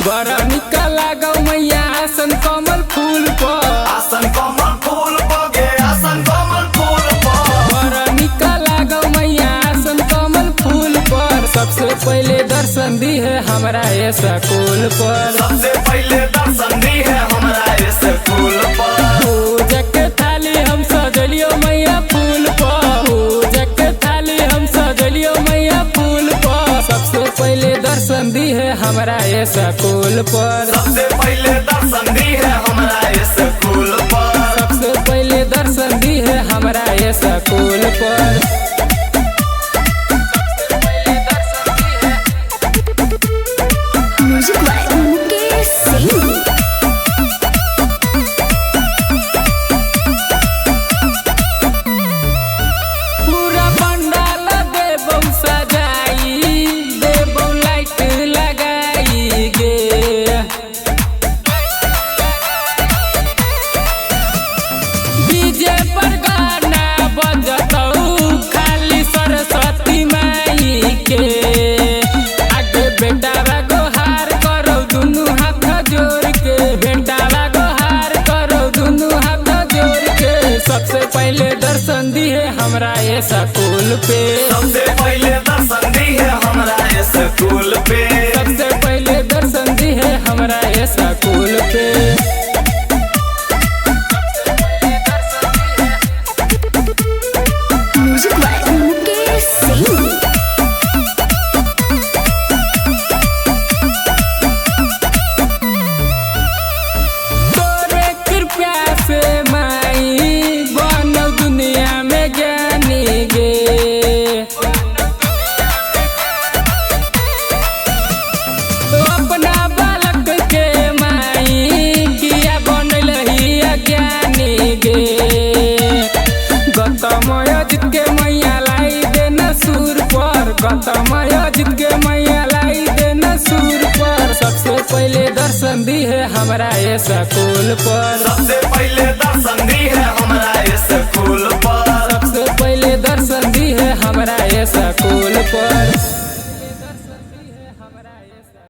बड़ा निका लागौ मैया आसन कमल फूल पर, आसन कमल फूल पर गे आसन कमल फूल पर। बड़ा निका लागौ मैया आसन कमल फूल पर। सबसे पहले दर्शन दी है हमरा ये स्कूल पर, सबसे पहले दर्शन दी है हमरा इस फूल पर। पूजा के थाली हम सजलियो मैया फूल पर, पूजा के थाली हम सजलियो मैया फूल पर। सबसे पहले दर्शन दी है हमरा ये स्कूल पर, सबसे पहले दर्शन दी है हमरा इस फूल पर। सबसे पहले दर्शन दी है हमरा ये स्कूल पर। Music by Mukesh Singh. पूरा पंडाल देबौ सजाई, देबौ लाइट लगाई गे। डीजे पर गाना बजतौ खाली सरस्वती माई के। आगे बेटावा गोहार करो दुनू हाथ जोड़ के, बेटावा गोहार करो दुनू हाथ जोड़ के। सबसे पहले दर्शन दी है हमरा ये स्कूल पे, सबसे पहले दर्शन दी है हमरा इस फूल पे। सबसे पहले दर्शन दी है हमरा ये स्कूल पे। Music by Mukesh Singh. तोरे कृपा से माई बनौ दुनिया में ज्ञानी गे। तो अपना बालक के माई किया बनल ही अज्ञानी गे। गौतमय जित के मैया लाई देना सुर पर, गौतमय जित के मैया लाई देना सुर पर। सबसे पहले दर्शन दी है हमरा ये स्कूल पर, सबसे पहले दर्शन दी है हमरा इस फूल पर। सबसे पहले दर्शन दी है हमरा ये स्कूल पर।